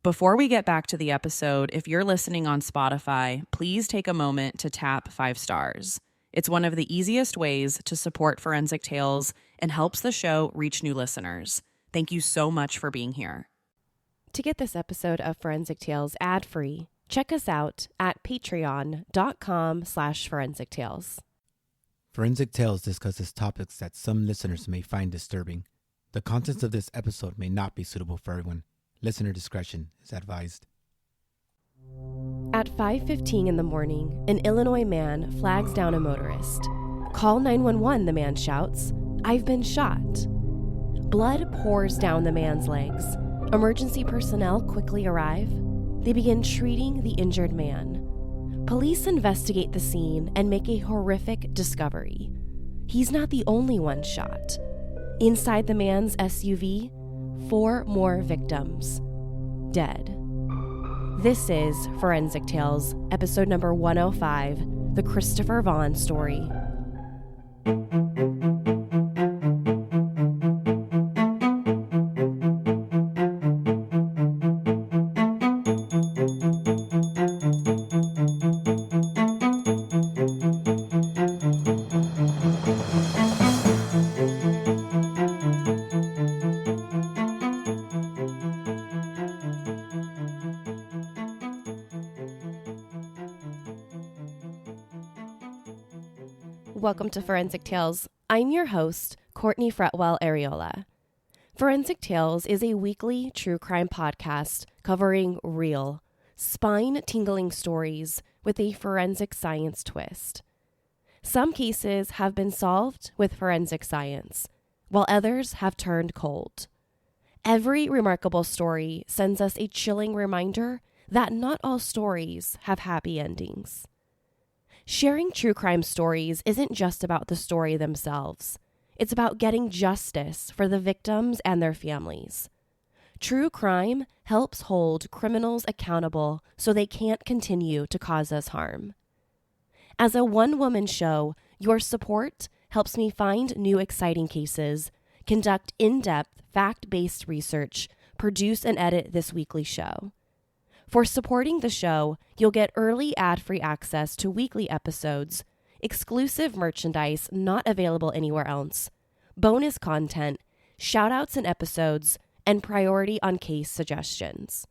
Before we get back to the episode, if you're listening on Spotify, please take a moment to tap 5 stars. It's one of the easiest ways to support Forensic Tales and helps the show reach new listeners. Thank you so much for being here. To get this episode of Forensic Tales ad-free, check us out at patreon.com/Forensic Tales. Forensic Tales discusses topics that some listeners may find disturbing. The contents of this episode may not be suitable for everyone. Listener discretion is advised. At 5:15 in the morning, an Illinois man flags down a motorist. "Call 911, the man shouts. "I've been shot." Blood pours down the man's legs. Emergency personnel quickly arrive. They begin treating the injured man. Police investigate the scene and make a horrific discovery. He's not the only one shot. Inside the man's SUV, 4 more victims, dead. This is Forensic Tales, episode number 105, The Christopher Vaughn Story. Welcome to Forensic Tales. I'm your host, Courtney Fretwell Areola. Forensic Tales is a weekly true crime podcast covering real, spine-tingling stories with a forensic science twist. Some cases have been solved with forensic science, while others have turned cold. Every remarkable story sends us a chilling reminder that not all stories have happy endings. Sharing true crime stories isn't just about the story themselves. It's about getting justice for the victims and their families. True crime helps hold criminals accountable so they can't continue to cause us harm. As a one-woman show, your support helps me find new exciting cases, conduct in-depth, fact-based research, produce and edit this weekly show. For supporting the show, you'll get early ad-free access to weekly episodes, exclusive merchandise not available anywhere else, bonus content, shout-outs in episodes, and priority on case suggestions.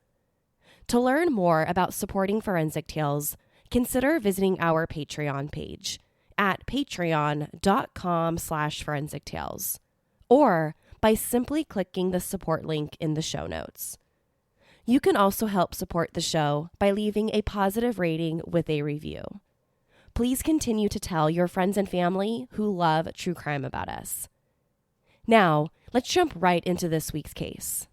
To learn more about supporting Forensic Tales, consider visiting our Patreon page at patreon.com/Forensic Tales, or by simply clicking the support link in the show notes. You can also help support the show by leaving a positive rating with a review. Please continue to tell your friends and family who love true crime about us. Now, let's jump right into this week's case.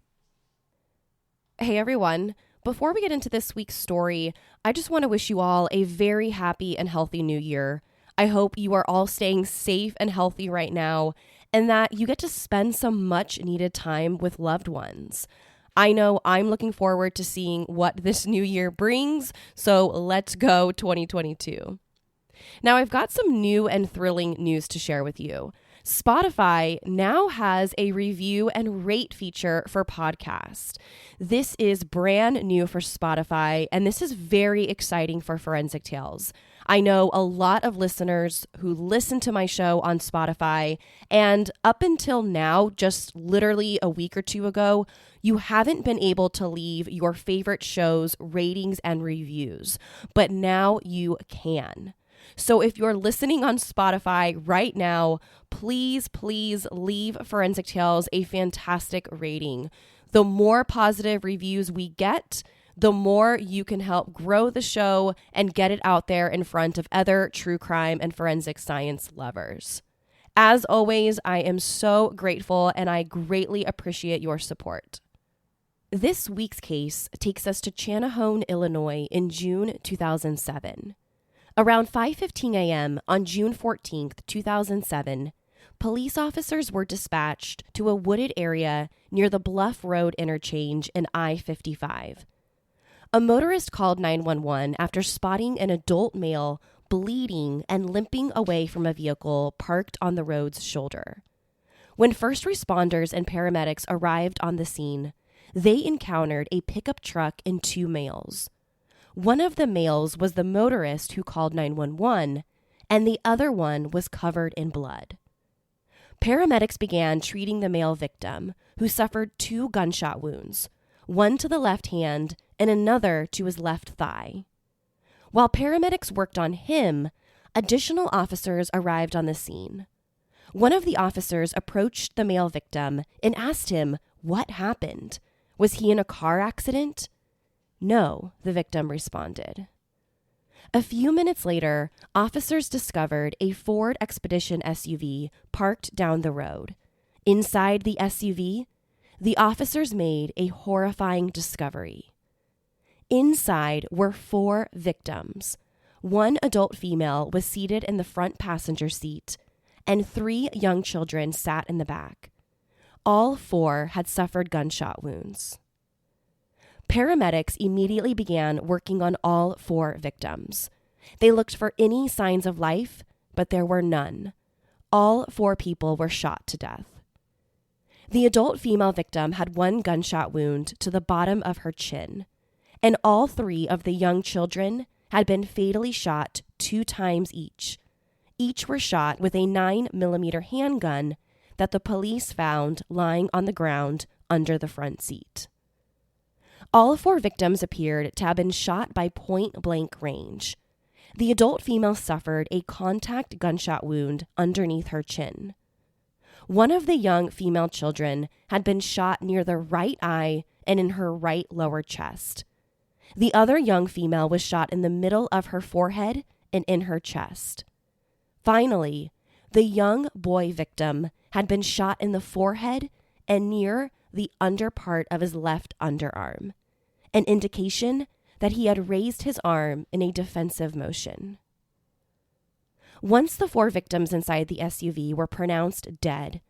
Hey everyone, before we get into this week's story, I just want to wish you all a very happy and healthy new year. I hope you are all staying safe and healthy right now, and that you get to spend some much needed time with loved ones. I know I'm looking forward to seeing what this new year brings, so let's go 2022. Now, I've got some new and thrilling news to share with you. Spotify now has a review and rate feature for podcasts. This is brand new for Spotify, and this is very exciting for Forensic Tales. I know a lot of listeners who listen to my show on Spotify, and up until now, just literally a week or two ago, you haven't been able to leave your favorite shows, ratings, and reviews, but now you can. So if you're listening on Spotify right now, please leave Forensic Tales a fantastic rating. The more positive reviews we get, the more you can help grow the show and get it out there in front of other true crime and forensic science lovers. As always, I am so grateful and I greatly appreciate your support. This week's case takes us to Channahon, Illinois in June 2007. Around 5:15 a.m. on June 14th, 2007, police officers were dispatched to a wooded area near the Bluff Road interchange in I-55. A motorist called 911 after spotting an adult male bleeding and limping away from a vehicle parked on the road's shoulder. When first responders and paramedics arrived on the scene, they encountered a pickup truck and two males. One of the males was the motorist who called 911, and the other one was covered in blood. Paramedics began treating the male victim, who suffered 2 gunshot wounds, one to the left hand and another to his left thigh. While paramedics worked on him, additional officers arrived on the scene. One of the officers approached the male victim and asked him what happened. Was he in a car accident? No, the victim responded. A few minutes later, officers discovered a Ford Expedition SUV parked down the road. Inside the SUV, the officers made a horrifying discovery. Inside were 4 victims. One adult female was seated in the front passenger seat, and 3 young children sat in the back. All 4 had suffered gunshot wounds. Paramedics immediately began working on all 4 victims. They looked for any signs of life, but there were none. All 4 people were shot to death. The adult female victim had 1 gunshot wound to the bottom of her chin, and all 3 of the young children had been fatally shot 2 times each. Each were shot with a 9mm handgun that the police found lying on the ground under the front seat. All 4 victims appeared to have been shot by point-blank range. The adult female suffered a contact gunshot wound underneath her chin. One of the young female children had been shot near the right eye and in her right lower chest. The other young female was shot in the middle of her forehead and in her chest. Finally, the young boy victim had been shot in the forehead and near the under part of his left underarm, an indication that he had raised his arm in a defensive motion. Once the 4 victims inside the SUV were pronounced dead,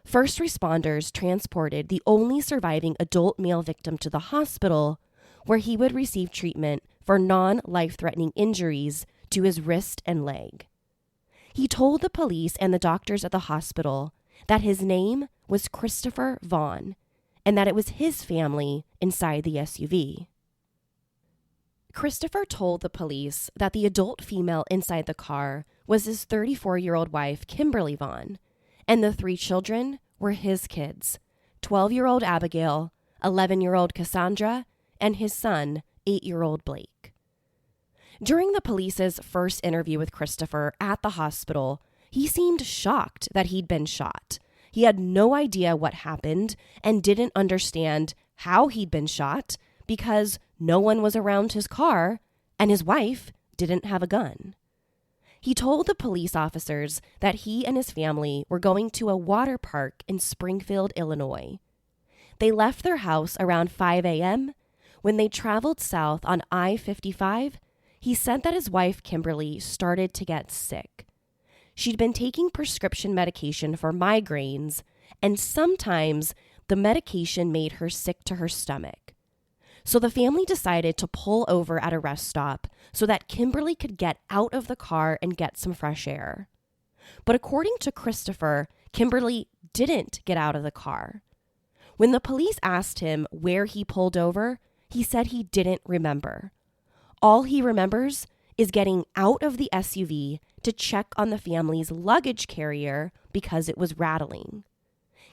first responders transported the only surviving adult male victim to the hospital, where he would receive treatment for non-life-threatening injuries to his wrist and leg. He told the police and the doctors at the hospital that his name was Christopher Vaughn and that it was his family inside the SUV. Christopher told the police that the adult female inside the car was his 34-year-old wife, Kimberly Vaughn, and the 3 children were his kids, 12-year-old Abigail, 11-year-old Cassandra, and his son, 8-year-old Blake. During the police's first interview with Christopher at the hospital, he seemed shocked that he'd been shot. He had no idea what happened and didn't understand how he'd been shot because no one was around his car and his wife didn't have a gun. He told the police officers that he and his family were going to a water park in Springfield, Illinois. They left their house around 5 a.m. When they traveled south on I-55, he said that his wife, Kimberly, started to get sick. She'd been taking prescription medication for migraines, and sometimes the medication made her sick to her stomach. So the family decided to pull over at a rest stop so that Kimberly could get out of the car and get some fresh air. But according to Christopher, Kimberly didn't get out of the car. When the police asked him where he pulled over, he said he didn't remember. All he remembers is getting out of the SUV to check on the family's luggage carrier because it was rattling.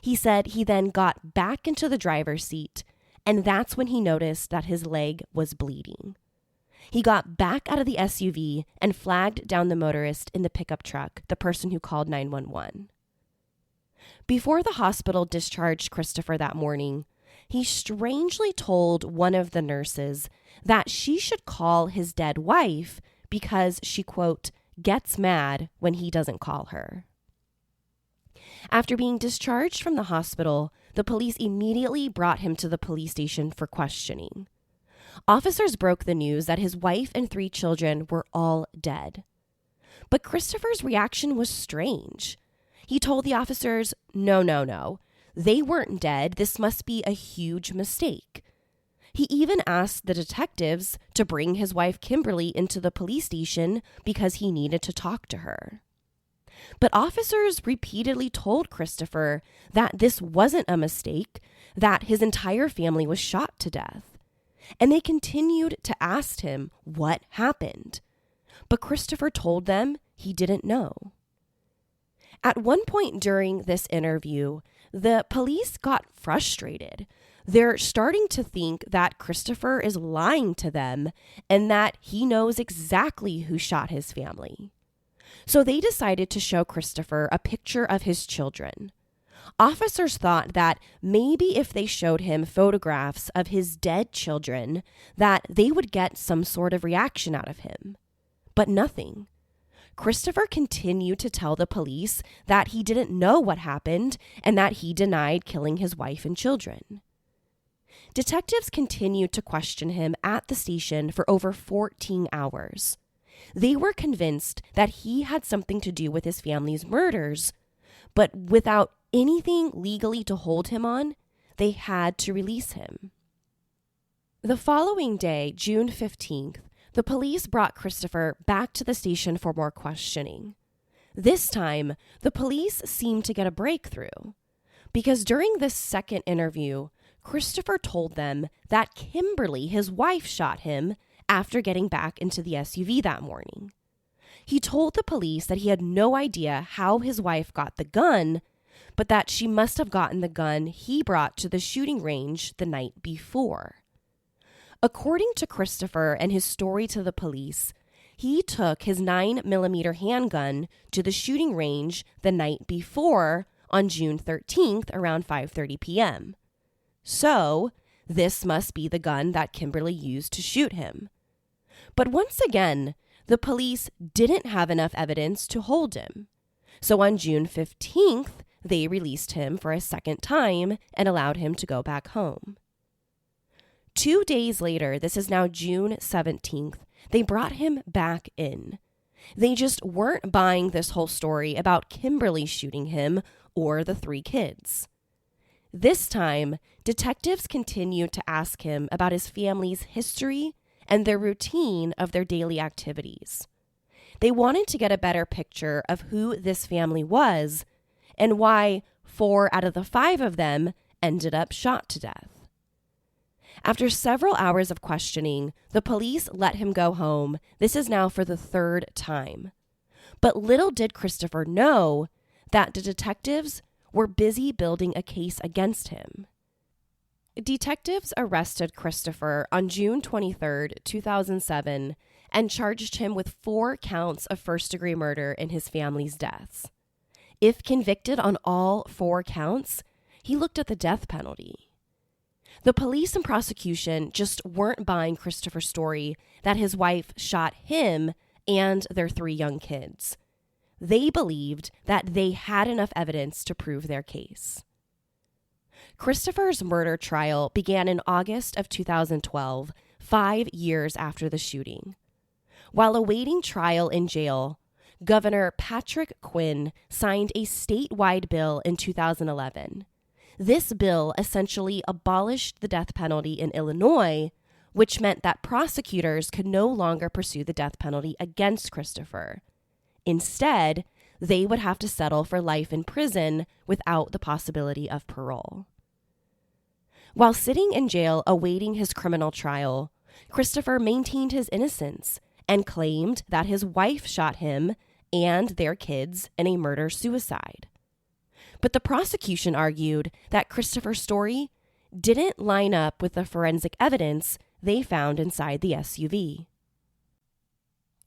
He said he then got back into the driver's seat, and that's when he noticed that his leg was bleeding. He got back out of the SUV and flagged down the motorist in the pickup truck, the person who called 911. Before the hospital discharged Christopher that morning, he strangely told one of the nurses that she should call his dead wife because she, quote, gets mad when he doesn't call her. After being discharged from the hospital, the police immediately brought him to the police station for questioning. Officers broke the news that his wife and 3 children were all dead. But Christopher's reaction was strange. He told the officers, no, they weren't dead. This must be a huge mistake. He even asked the detectives to bring his wife Kimberly into the police station because he needed to talk to her. But officers repeatedly told Christopher that this wasn't a mistake, that his entire family was shot to death. And they continued to ask him what happened. But Christopher told them he didn't know. At one point during this interview, the police got frustrated. They're starting to think that Christopher is lying to them and that he knows exactly who shot his family. So they decided to show Christopher a picture of his children. Officers thought that maybe if they showed him photographs of his dead children, that they would get some sort of reaction out of him. But nothing. Christopher continued to tell the police that he didn't know what happened and that he denied killing his wife and children. Detectives continued to question him at the station for over 14 hours. They were convinced that he had something to do with his family's murders, but without anything legally to hold him on, they had to release him. The following day, June 15th, the police brought Christopher back to the station for more questioning. This time, the police seemed to get a breakthrough, because during this second interview, Christopher told them that Kimberly, his wife, shot him after getting back into the SUV that morning. He told the police that he had no idea how his wife got the gun, but that she must have gotten the gun he brought to the shooting range the night before. According to Christopher and his story to the police, he took his 9mm handgun to the shooting range the night before on June 13th around 5:30 p.m. So, this must be the gun that Kimberly used to shoot him. But once again, the police didn't have enough evidence to hold him. So on June 15th, they released him for a second time and allowed him to go back home. 2 days later, this is now June 17th, they brought him back in. They just weren't buying this whole story about Kimberly shooting him or the 3 kids. This time, detectives continued to ask him about his family's history and their routine of their daily activities. They wanted to get a better picture of who this family was and why 4 out of the 5 of them ended up shot to death. After several hours of questioning, the police let him go home. This is now for the 3rd time. But little did Christopher know that the detectives were busy building a case against him. Detectives arrested Christopher on June 23, 2007, and charged him with 4 counts of first-degree murder in his family's deaths. If convicted on all 4 counts, he looked at the death penalty. The police and prosecution just weren't buying Christopher's story that his wife shot him and their 3 young kids. They believed that they had enough evidence to prove their case. Christopher's murder trial began in August of 2012, 5 years after the shooting. While awaiting trial in jail, Governor Patrick Quinn signed a statewide bill in 2011. This bill essentially abolished the death penalty in Illinois, which meant that prosecutors could no longer pursue the death penalty against Christopher. Instead, they would have to settle for life in prison without the possibility of parole. While sitting in jail awaiting his criminal trial, Christopher maintained his innocence and claimed that his wife shot him and their kids in a murder-suicide. But the prosecution argued that Christopher's story didn't line up with the forensic evidence they found inside the SUV.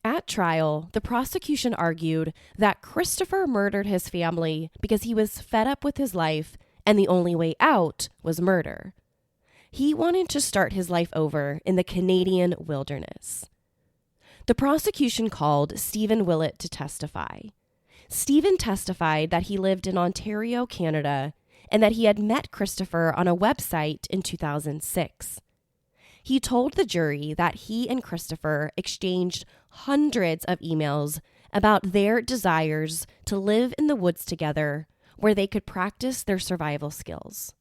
At trial, the prosecution argued that Christopher murdered his family because he was fed up with his life and the only way out was murder. He wanted to start his life over in the Canadian wilderness. The prosecution called Stephen Willett to testify. Stephen testified that he lived in Ontario, Canada, and that he had met Christopher on a website in 2006. He told the jury that he and Christopher exchanged hundreds of emails about their desires to live in the woods together where they could practice their survival skills.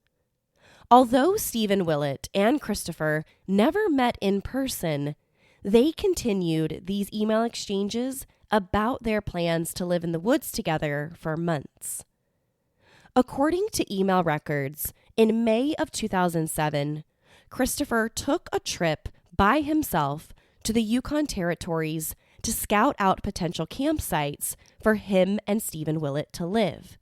Although Stephen Willett and Christopher never met in person, they continued these email exchanges about their plans to live in the woods together for months. According to email records, in May of 2007, Christopher took a trip by himself to the Yukon Territories to scout out potential campsites for him and Stephen Willett to live.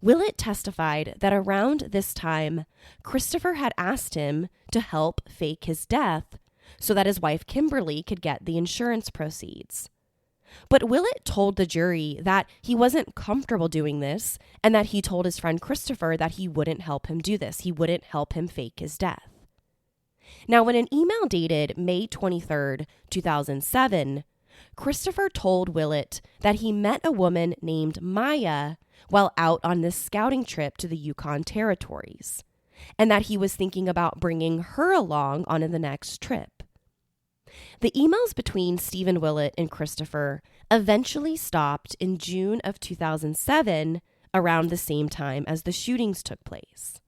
Willett testified that around this time, Christopher had asked him to help fake his death so that his wife Kimberly could get the insurance proceeds. But Willett told the jury that he wasn't comfortable doing this and that he told his friend Christopher that he wouldn't help him do this. He wouldn't help him fake his death. Now, in an email dated May 23rd, 2007, Christopher told Willett that he met a woman named Maya while out on this scouting trip to the Yukon Territories, and that he was thinking about bringing her along on the next trip. The emails between Stephen Willett and Christopher eventually stopped in June of 2007, around the same time as the shootings took place.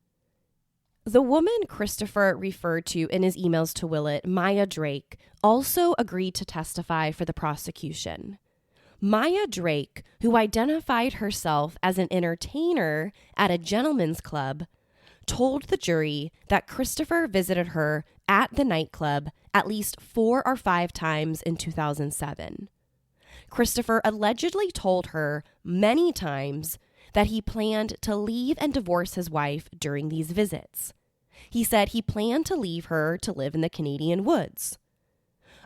The woman Christopher referred to in his emails to Willett, Maya Drake, also agreed to testify for the prosecution. Maya Drake, who identified herself as an entertainer at a gentleman's club, told the jury that Christopher visited her at the nightclub at least 4 or 5 times in 2007. Christopher allegedly told her many times that he planned to leave and divorce his wife during these visits. He said he planned to leave her to live in the Canadian woods.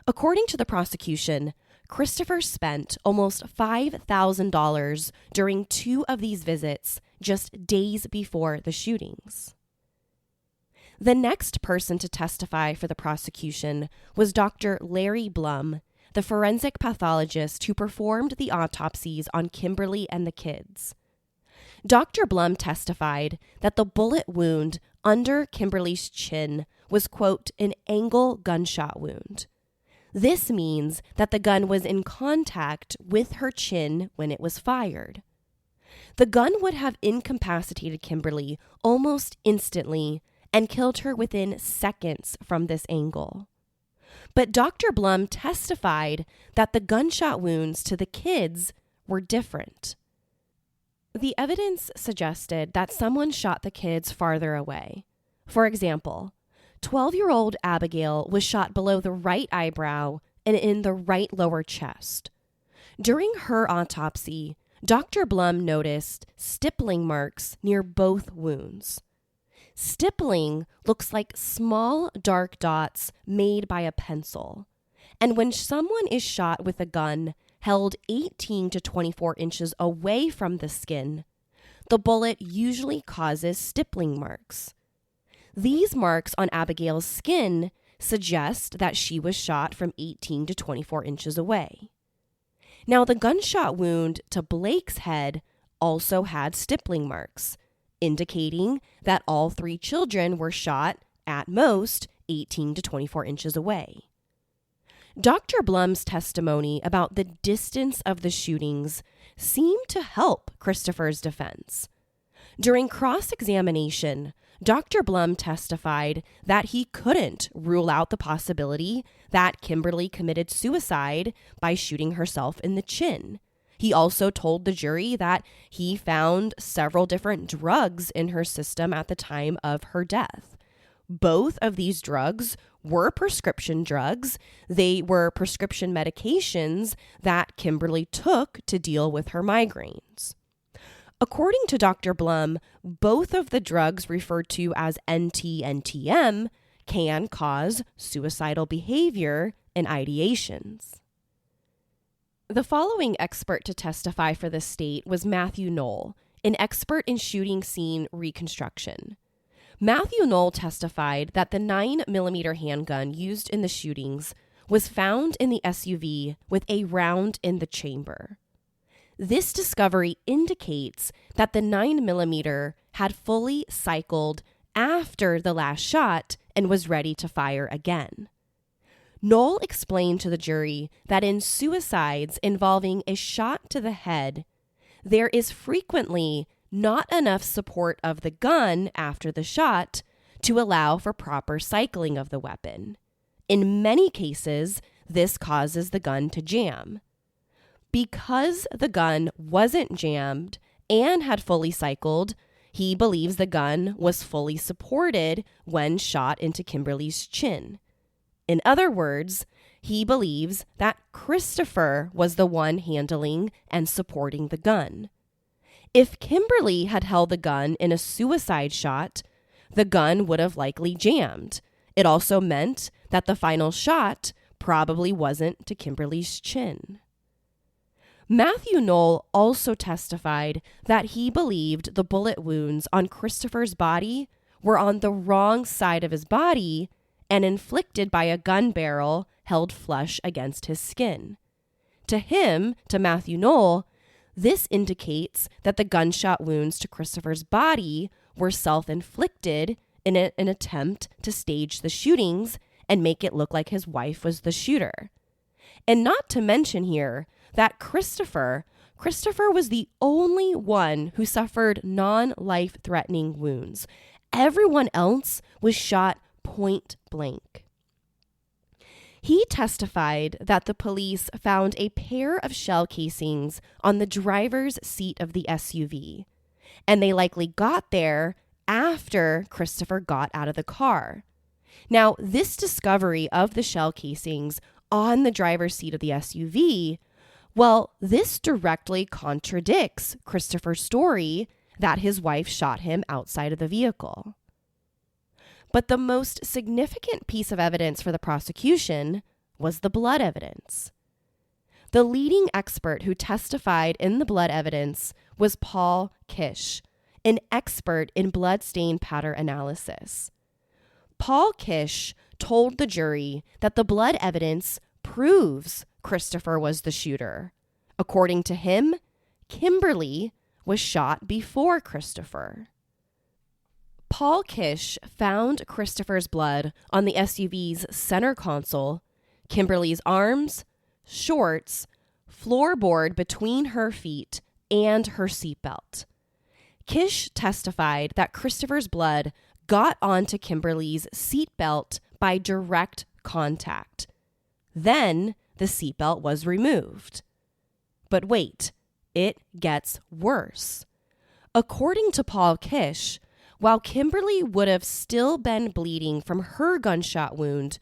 According to the prosecution, Christopher spent almost $5,000 during 2 of these visits just days before the shootings. The next person to testify for the prosecution was Dr. Larry Blum, the forensic pathologist who performed the autopsies on Kimberly and the kids. Dr. Blum testified that the bullet wound under Kimberly's chin was, quote, an angle gunshot wound. This means that the gun was in contact with her chin when it was fired. The gun would have incapacitated Kimberly almost instantly and killed her within seconds from this angle. But Dr. Blum testified that the gunshot wounds to the kids were different. The evidence suggested that someone shot the kids farther away. For example, 12-year-old Abigail was shot below the right eyebrow and in the right lower chest. During her autopsy, Dr. Blum noticed stippling marks near both wounds. Stippling looks like small dark dots made by a pencil. And when someone is shot with a gun held 18 to 24 inches away from the skin, the bullet usually causes stippling marks. These marks on Abigail's skin suggest that she was shot from 18 to 24 inches away. Now, the gunshot wound to Blake's head also had stippling marks, indicating that all 3 children were shot at most 18 to 24 inches away. Dr. Blum's testimony about the distance of the shootings seemed to help Christopher's defense. During cross-examination, Dr. Blum testified that he couldn't rule out the possibility that Kimberly committed suicide by shooting herself in the chin. He also told the jury that he found several different drugs in her system at the time of her death. Both of these drugs were prescription drugs. They were prescription medications that Kimberly took to deal with her migraines. According to Dr. Blum, both of the drugs referred to as NT and TM can cause suicidal behavior and ideations. The following expert to testify for the state was Matthew Knoll, an expert in shooting scene reconstruction. Matthew Knoll testified that the 9mm handgun used in the shootings was found in the SUV with a round in the chamber. This discovery indicates that the 9mm had fully cycled after the last shot and was ready to fire again. Knoll explained to the jury that in suicides involving a shot to the head, there is frequently not enough support of the gun after the shot to allow for proper cycling of the weapon. In many cases, this causes the gun to jam. Because the gun wasn't jammed and had fully cycled, he believes the gun was fully supported when shot into Kimberly's chin. In other words, he believes that Christopher was the one handling and supporting the gun. If Kimberly had held the gun in a suicide shot, the gun would have likely jammed. It also meant that the final shot probably wasn't to Kimberly's chin. Matthew Knoll also testified that he believed the bullet wounds on Christopher's body were on the wrong side of his body and inflicted by a gun barrel held flush against his skin. To Matthew Knoll, this indicates that the gunshot wounds to Christopher's body were self-inflicted in an attempt to stage the shootings and make it look like his wife was the shooter. And not to mention here that Christopher was the only one who suffered non-life-threatening wounds. Everyone else was shot point blank. He testified that the police found a pair of shell casings on the driver's seat of the SUV, and they likely got there after Christopher got out of the car. Now, this discovery of the shell casings on the driver's seat of the SUV, well, this directly contradicts Christopher's story that his wife shot him outside of the vehicle. But the most significant piece of evidence for the prosecution was the blood evidence. The leading expert who testified in the blood evidence was Paul Kish, an expert in blood stain pattern analysis. Paul Kish told the jury that the blood evidence proves Christopher was the shooter. According to him, Kimberly was shot before Christopher. Paul Kish found Christopher's blood on the SUV's center console, Kimberly's arms, shorts, floorboard between her feet, and her seatbelt. Kish testified that Christopher's blood got onto Kimberly's seatbelt by direct contact. Then the seatbelt was removed. But wait, it gets worse. According to Paul Kish, while Kimberly would have still been bleeding from her gunshot wound,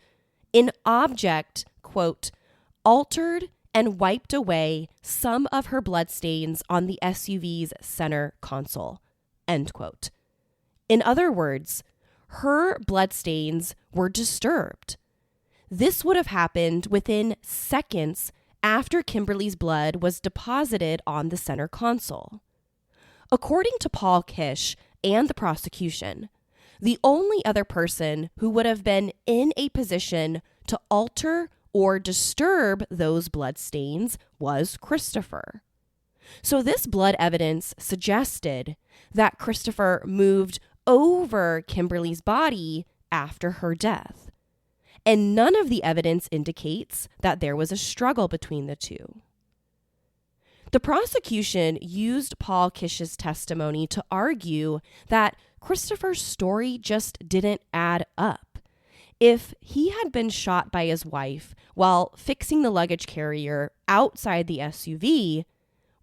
an object, quote, altered and wiped away some of her bloodstains on the SUV's center console, end quote. In other words, her bloodstains were disturbed. This would have happened within seconds after Kimberly's blood was deposited on the center console. According to Paul Kish and the prosecution, the only other person who would have been in a position to alter or disturb those bloodstains was Christopher. So this blood evidence suggested that Christopher moved over Kimberly's body after her death. And none of the evidence indicates that there was a struggle between the two. The prosecution used Paul Kish's testimony to argue that Christopher's story just didn't add up. If he had been shot by his wife while fixing the luggage carrier outside the SUV,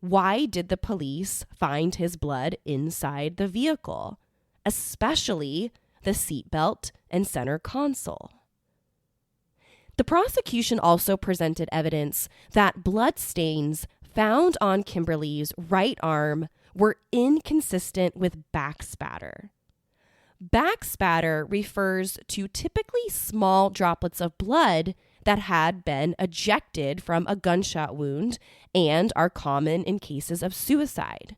why did the police find his blood inside the vehicle, especially the seatbelt and center console? The prosecution also presented evidence that blood stains found on Kimberly's right arm were inconsistent with back spatter. Back spatter refers to typically small droplets of blood that had been ejected from a gunshot wound and are common in cases of suicide.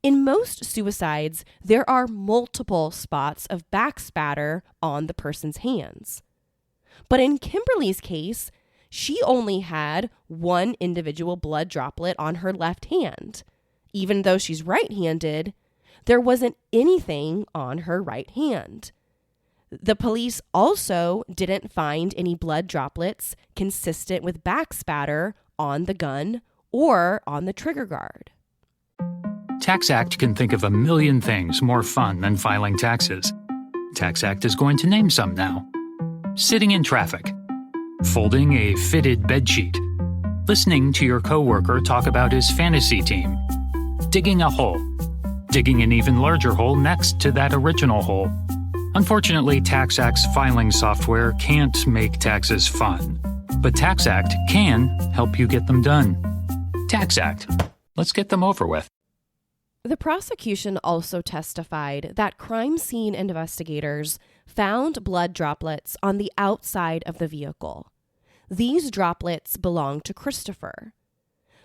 In most suicides, there are multiple spots of back spatter on the person's hands. But in Kimberly's case, she only had one individual blood droplet on her left hand. Even though she's right-handed, there wasn't anything on her right hand. The police also didn't find any blood droplets consistent with back spatter on the gun or on the trigger guard. TaxAct can think of a million things more fun than filing taxes. TaxAct is going to name some now. Sitting in traffic, folding a fitted bedsheet, listening to your coworker talk about his fantasy team, digging a hole, digging an even larger hole next to that original hole. Unfortunately, TaxAct's filing software can't make taxes fun, but TaxAct can help you get them done. TaxAct. Let's get them over with. The prosecution also testified that crime scene investigators found blood droplets on the outside of the vehicle. These droplets belonged to Christopher.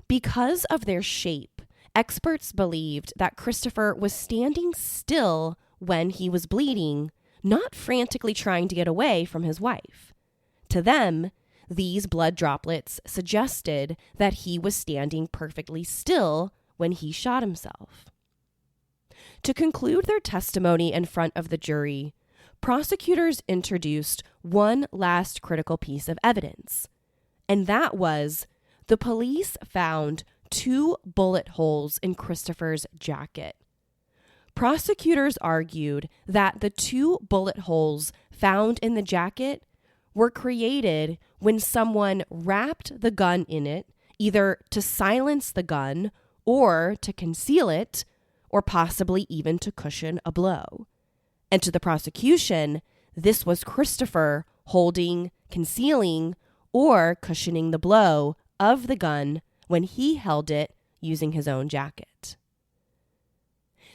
Because of their shape, experts believed that Christopher was standing still when he was bleeding, not frantically trying to get away from his wife. To them, these blood droplets suggested that he was standing perfectly still when he shot himself. To conclude their testimony in front of the jury, prosecutors introduced one last critical piece of evidence, and that was the police found 2 bullet holes in Christopher's jacket. Prosecutors argued that the 2 bullet holes found in the jacket were created when someone wrapped the gun in it, either to silence the gun or to conceal it, or possibly even to cushion a blow. And to the prosecution, this was Christopher holding, concealing, or cushioning the blow of the gun when he held it using his own jacket.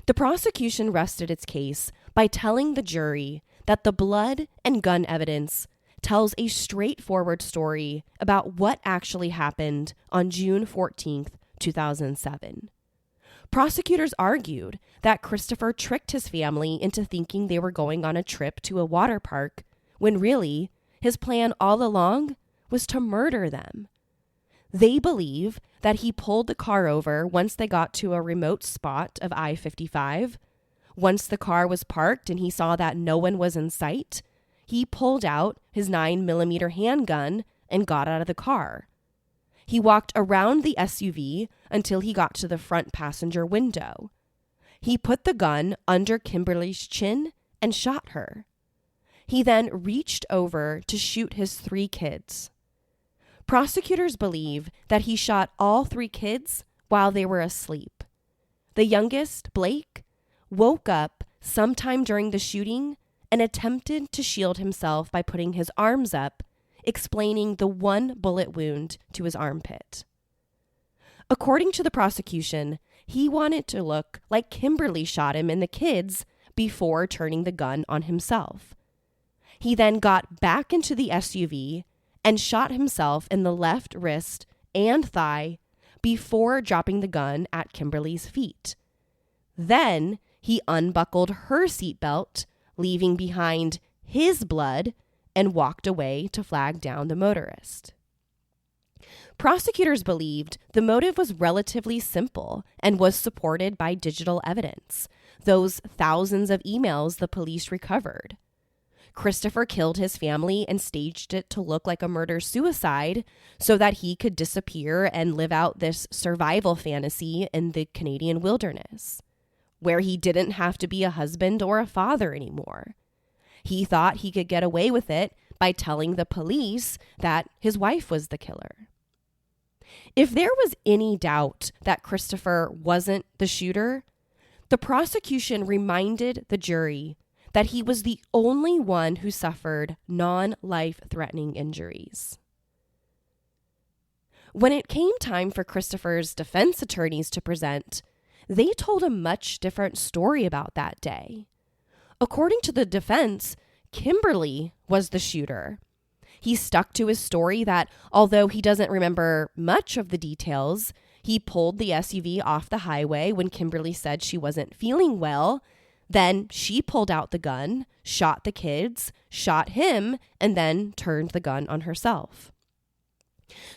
The prosecution rested its case by telling the jury that the blood and gun evidence tells a straightforward story about what actually happened on June 14th, 2007. Prosecutors argued that Christopher tricked his family into thinking they were going on a trip to a water park, when really, his plan all along was to murder them. They believe that he pulled the car over once they got to a remote spot of I-55. Once the car was parked and he saw that no one was in sight, he pulled out his 9mm handgun and got out of the car. He walked around the SUV until he got to the front passenger window. He put the gun under Kimberly's chin and shot her. He then reached over to shoot his 3 kids. Prosecutors believe that he shot all 3 kids while they were asleep. The youngest, Blake, woke up sometime during the shooting and attempted to shield himself by putting his arms up, explaining the 1 bullet wound to his armpit. According to the prosecution, he wanted to look like Kimberly shot him and the kids before turning the gun on himself. He then got back into the SUV and shot himself in the left wrist and thigh before dropping the gun at Kimberly's feet. Then he unbuckled her seatbelt, leaving behind his blood, and walked away to flag down the motorist. Prosecutors believed the motive was relatively simple and was supported by digital evidence, those thousands of emails the police recovered. Christopher killed his family and staged it to look like a murder-suicide so that he could disappear and live out this survival fantasy in the Canadian wilderness, where he didn't have to be a husband or a father anymore. He thought he could get away with it by telling the police that his wife was the killer. If there was any doubt that Christopher wasn't the shooter, the prosecution reminded the jury that he was the only one who suffered non-life-threatening injuries. When it came time for Christopher's defense attorneys to present, they told a much different story about that day. According to the defense, Kimberly was the shooter. He stuck to his story that although he doesn't remember much of the details, he pulled the SUV off the highway when Kimberly said she wasn't feeling well. Then she pulled out the gun, shot the kids, shot him, and then turned the gun on herself.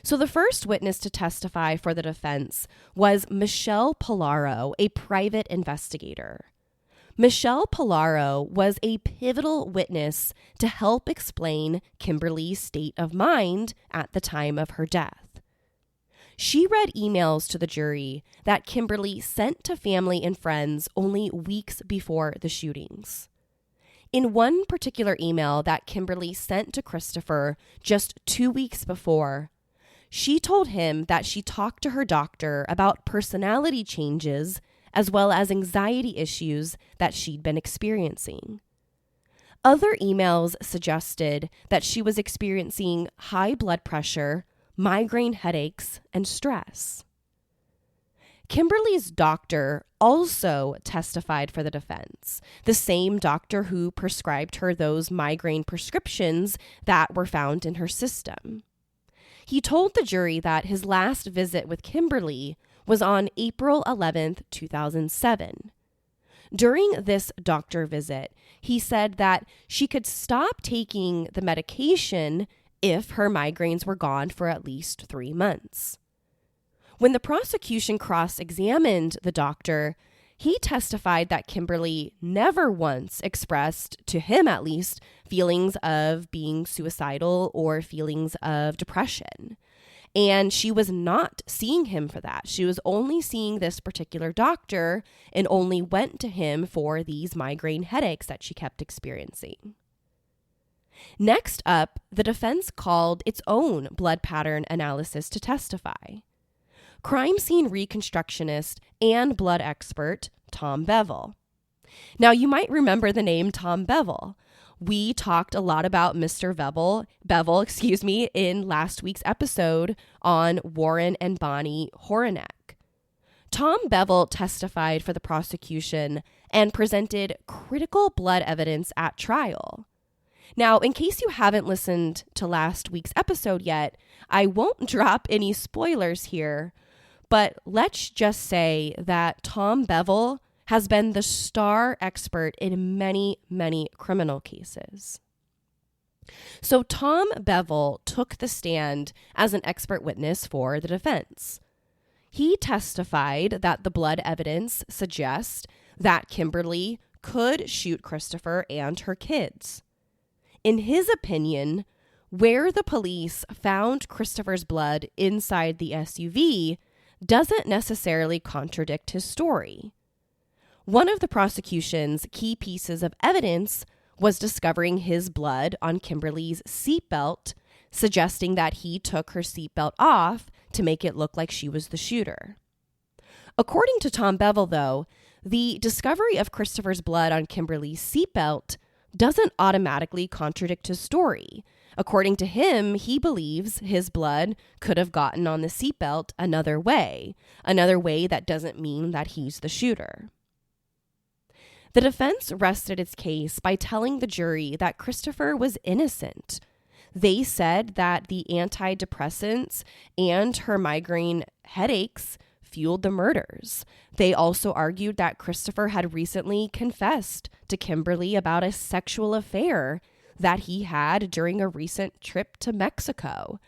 So the first witness to testify for the defense was Michelle Polaro, a private investigator. Michelle Polaro was a pivotal witness to help explain Kimberly's state of mind at the time of her death. She read emails to the jury that Kimberly sent to family and friends only weeks before the shootings. In one particular email that Kimberly sent to Christopher just 2 weeks before, she told him that she talked to her doctor about personality changes as well as anxiety issues that she'd been experiencing. Other emails suggested that she was experiencing high blood pressure, migraine headaches, and stress. Kimberly's doctor also testified for the defense, the same doctor who prescribed her those migraine prescriptions that were found in her system. He told the jury that his last visit with Kimberly was on April 11th, 2007. During this doctor visit, he said that she could stop taking the medication if her migraines were gone for at least 3 months. When the prosecution cross-examined the doctor, he testified that Kimberly never once expressed, to him at least, feelings of being suicidal or feelings of depression. And she was not seeing him for that. She was only seeing this particular doctor and only went to him for these migraine headaches that she kept experiencing. Next up, the defense called its own blood pattern analysis to testify. Crime scene reconstructionist and blood expert Tom Bevel. Now, you might remember the name Tom Bevel. We talked a lot about Mr. Bevel, in last week's episode on Warren and Bonnie Horonek. Tom Bevel testified for the prosecution and presented critical blood evidence at trial. Now, in case you haven't listened to last week's episode yet, I won't drop any spoilers here, but let's just say that Tom Bevel has been the star expert in many, many criminal cases. So Tom Bevel took the stand as an expert witness for the defense. He testified that the blood evidence suggests that Kimberly could shoot Christopher and her kids. In his opinion, where the police found Christopher's blood inside the SUV doesn't necessarily contradict his story. One of the prosecution's key pieces of evidence was discovering his blood on Kimberly's seatbelt, suggesting that he took her seatbelt off to make it look like she was the shooter. According to Tom Bevel, though, the discovery of Christopher's blood on Kimberly's seatbelt doesn't automatically contradict his story. According to him, he believes his blood could have gotten on the seatbelt another way that doesn't mean that he's the shooter. The defense rested its case by telling the jury that Christopher was innocent. They said that the antidepressants and her migraine headaches fueled the murders. They also argued that Christopher had recently confessed to Kimberly about a sexual affair that he had during a recent trip to Mexico,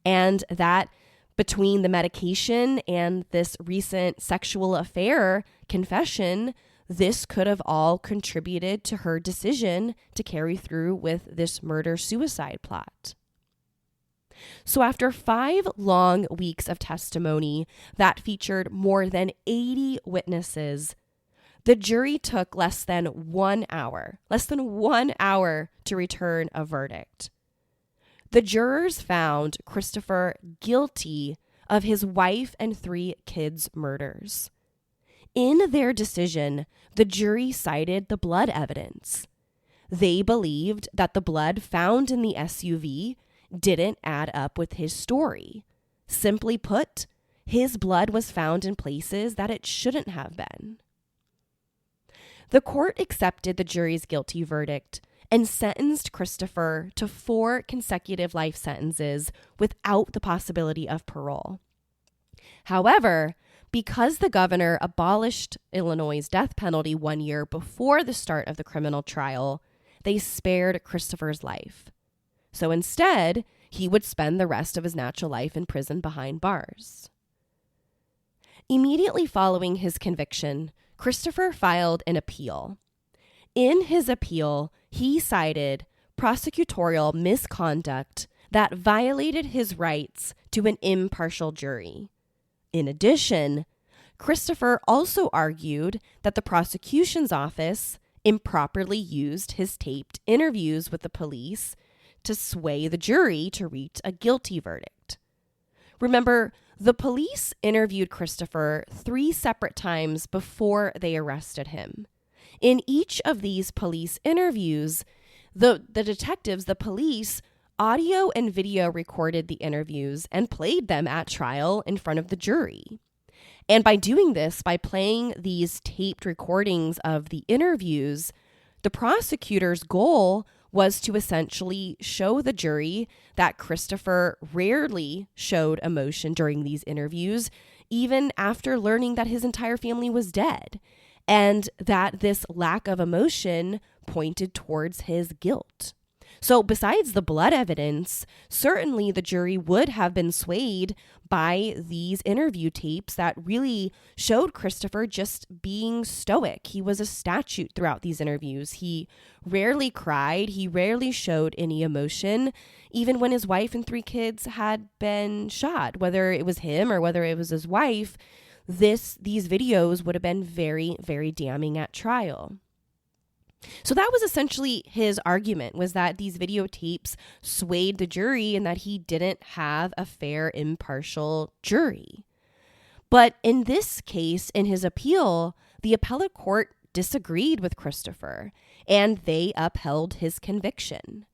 and that between the medication and this recent sexual affair confession, this could have all contributed to her decision to carry through with this murder-suicide plot. So after 5 long weeks of testimony that featured more than 80 witnesses, the jury took less than 1 hour to return a verdict. The jurors found Christopher guilty of his wife and 3 kids' murders. In their decision, the jury cited the blood evidence. They believed that the blood found in the SUV didn't add up with his story. Simply put, his blood was found in places that it shouldn't have been. The court accepted the jury's guilty verdict and sentenced Christopher to 4 consecutive life sentences without the possibility of parole. However, because the governor abolished Illinois' death penalty 1 year before the start of the criminal trial, they spared Christopher's life. So instead, he would spend the rest of his natural life in prison behind bars. Immediately following his conviction, Christopher filed an appeal. In his appeal, he cited prosecutorial misconduct that violated his rights to an impartial jury. In addition, Christopher also argued that the prosecution's office improperly used his taped interviews with the police to sway the jury to reach a guilty verdict. Remember, the police interviewed Christopher 3 separate times before they arrested him. In each of these police interviews, the detectives, the police, audio and video recorded the interviews and played them at trial in front of the jury. And by doing this, by playing these taped recordings of the interviews, the prosecutor's goal was to essentially show the jury that Christopher rarely showed emotion during these interviews, even after learning that his entire family was dead, and that this lack of emotion pointed towards his guilt. So besides the blood evidence, certainly the jury would have been swayed by these interview tapes that really showed Christopher just being stoic. He was a statue throughout these interviews. He rarely cried. He rarely showed any emotion, even when his wife and 3 kids had been shot. Whether it was him or whether it was his wife, these videos would have been very, very damning at trial. So that was essentially his argument, was that these videotapes swayed the jury and that he didn't have a fair, impartial jury. But in this case, in his appeal, the appellate court disagreed with Christopher and they upheld his conviction.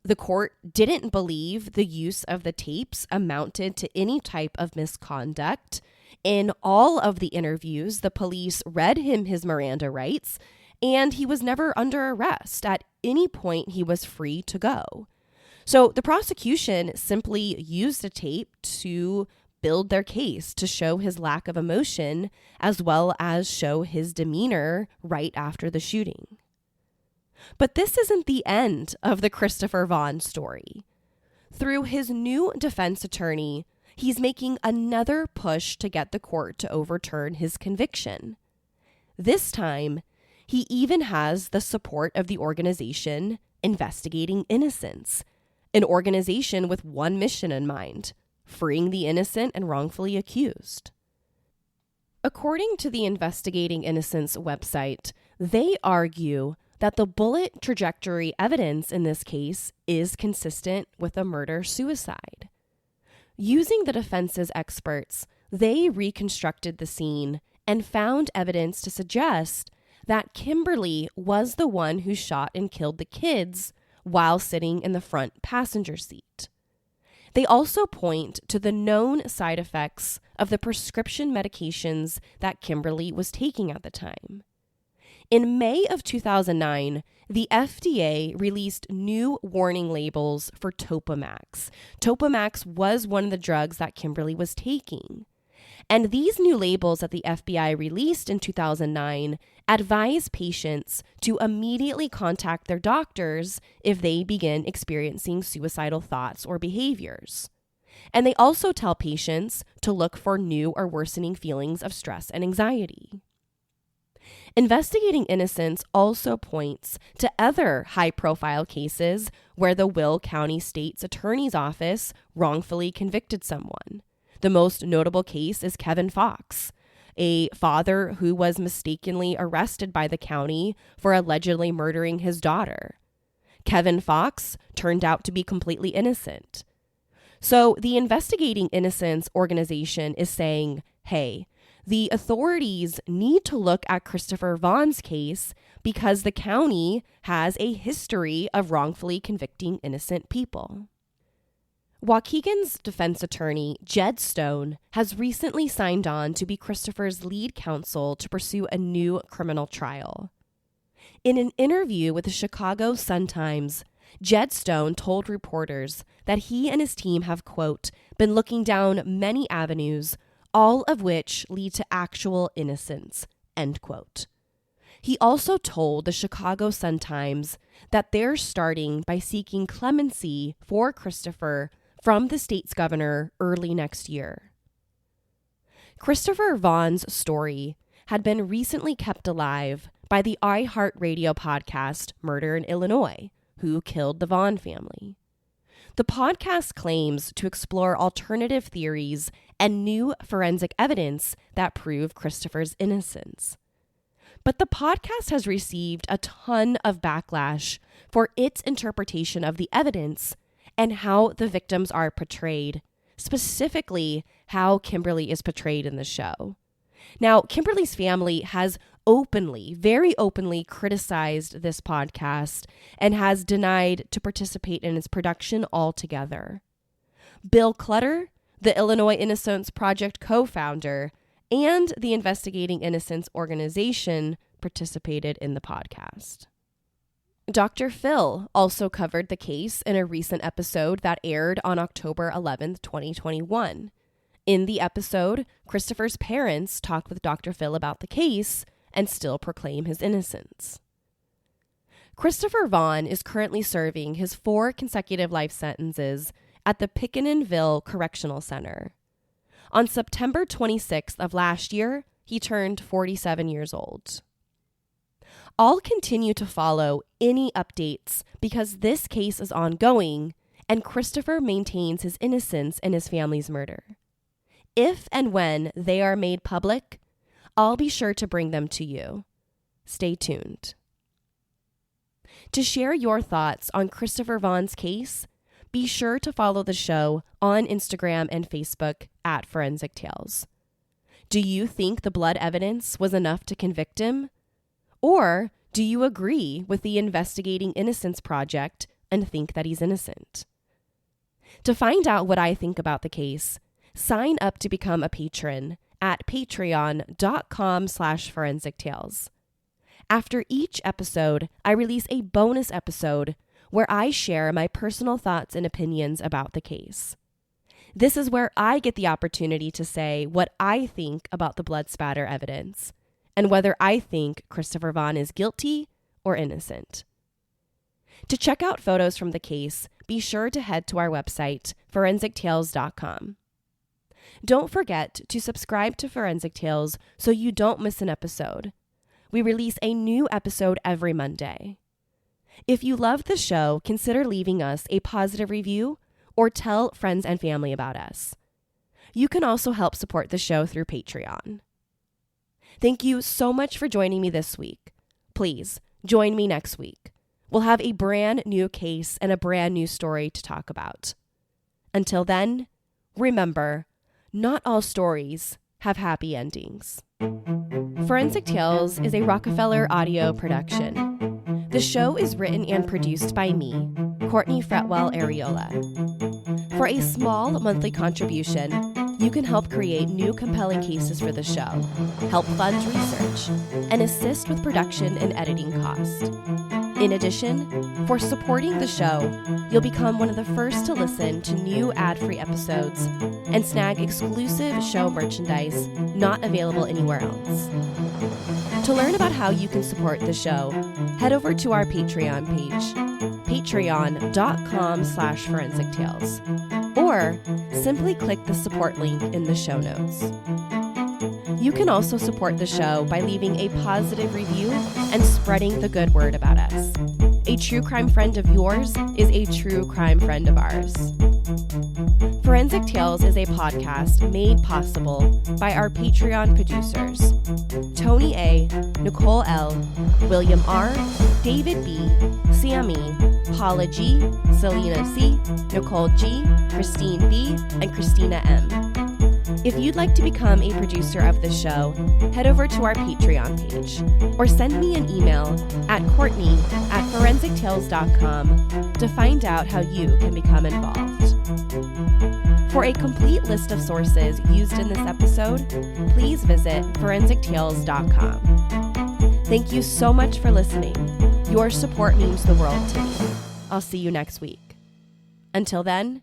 The court didn't believe the use of the tapes amounted to any type of misconduct. In all of the interviews, the police read him his Miranda rights, and he was never under arrest. At any point, he was free to go. So the prosecution simply used the tape to build their case, to show his lack of emotion, as well as show his demeanor right after the shooting. But this isn't the end of the Christopher Vaughn story. Through his new defense attorney, he's making another push to get the court to overturn his conviction. This time, he even has the support of the organization Investigating Innocence, an organization with one mission in mind: freeing the innocent and wrongfully accused. According to the Investigating Innocence website, they argue that the bullet trajectory evidence in this case is consistent with a murder-suicide. Using the defense's experts, they reconstructed the scene and found evidence to suggest that Kimberly was the one who shot and killed the kids while sitting in the front passenger seat. They also point to the known side effects of the prescription medications that Kimberly was taking at the time. In May of 2009, the FDA released new warning labels for Topamax. Topamax was one of the drugs that Kimberly was taking. And these new labels that the FBI released in 2009 advise patients to immediately contact their doctors if they begin experiencing suicidal thoughts or behaviors. And they also tell patients to look for new or worsening feelings of stress and anxiety. Investigating Innocence also points to other high-profile cases where the Will County State's Attorney's Office wrongfully convicted someone. The most notable case is Kevin Fox, a father who was mistakenly arrested by the county for allegedly murdering his daughter. Kevin Fox turned out to be completely innocent. So the Investigating Innocence organization is saying, hey, the authorities need to look at Christopher Vaughn's case because the county has a history of wrongfully convicting innocent people. Waukegan's defense attorney, Jed Stone, has recently signed on to be Christopher's lead counsel to pursue a new criminal trial. In an interview with the Chicago Sun-Times, Jed Stone told reporters that he and his team have, quote, been looking down many avenues, all of which lead to actual innocence, end quote. He also told the Chicago Sun-Times that they're starting by seeking clemency for Christopher from the state's governor early next year. Christopher Vaughn's story had been recently kept alive by the iHeartRadio podcast Murder in Illinois, Who Killed the Vaughn Family. The podcast claims to explore alternative theories and new forensic evidence that prove Christopher's innocence. But the podcast has received a ton of backlash for its interpretation of the evidence and how the victims are portrayed, specifically how Kimberly is portrayed in the show. Now, Kimberly's family has very openly criticized this podcast and has denied to participate in its production altogether. Bill Clutter, the Illinois Innocence Project co-founder, and the Investigating Innocence organization participated in the podcast. Dr. Phil also covered the case in a recent episode that aired on October 11th, 2021. In the episode, Christopher's parents talked with Dr. Phil about the case and still proclaim his innocence. Christopher Vaughn is currently serving his 4 consecutive life sentences at the Pickeninville Correctional Center. On September 26th of last year, he turned 47 years old. I'll continue to follow any updates because this case is ongoing and Christopher maintains his innocence in his family's murder. If and when they are made public, I'll be sure to bring them to you. Stay tuned. To share your thoughts on Christopher Vaughn's case, be sure to follow the show on Instagram and Facebook at Forensic Tales. Do you think the blood evidence was enough to convict him? Or do you agree with the Investigating Innocence Project and think that he's innocent? To find out what I think about the case, sign up to become a patron at patreon.com/Forensic Tales. After each episode, I release a bonus episode where I share my personal thoughts and opinions about the case. This is where I get the opportunity to say what I think about the blood spatter evidence and whether I think Christopher Vaughn is guilty or innocent. To check out photos from the case, be sure to head to our website, forensictales.com. Don't forget to subscribe to Forensic Tales so you don't miss an episode. We release a new episode every Monday. If you loved the show, consider leaving us a positive review or tell friends and family about us. You can also help support the show through Patreon. Thank you so much for joining me this week. Please join me next week. We'll have a brand new case and a brand new story to talk about. Until then, remember, not all stories have happy endings. Forensic Tales is a Rockefeller audio production. The show is written and produced by me, Courtney Fretwell Areola. For a small monthly contribution, you can help create new compelling cases for the show, help fund research, and assist with production and editing costs. In addition, for supporting the show, you'll become one of the first to listen to new ad-free episodes and snag exclusive show merchandise not available anywhere else. To learn about how you can support the show, head over to our Patreon page, patreon.com/Forensic Tales, or simply click the support link in the show notes. You can also support the show by leaving a positive review and spreading the good word about us. A true crime friend of yours is a true crime friend of ours. Forensic Tales is a podcast made possible by our Patreon producers, Tony A., Nicole L., William R., David B., Sammy, Paula G., Selena C., Nicole G., Christine B., and Christina M. If you'd like to become a producer of the show, head over to our Patreon page or send me an email at courtney@forensictales.com to find out how you can become involved. For a complete list of sources used in this episode, please visit forensictales.com. Thank you so much for listening. Your support means the world to me. I'll see you next week. Until then,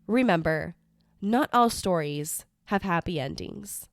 remember, not all stories have happy endings.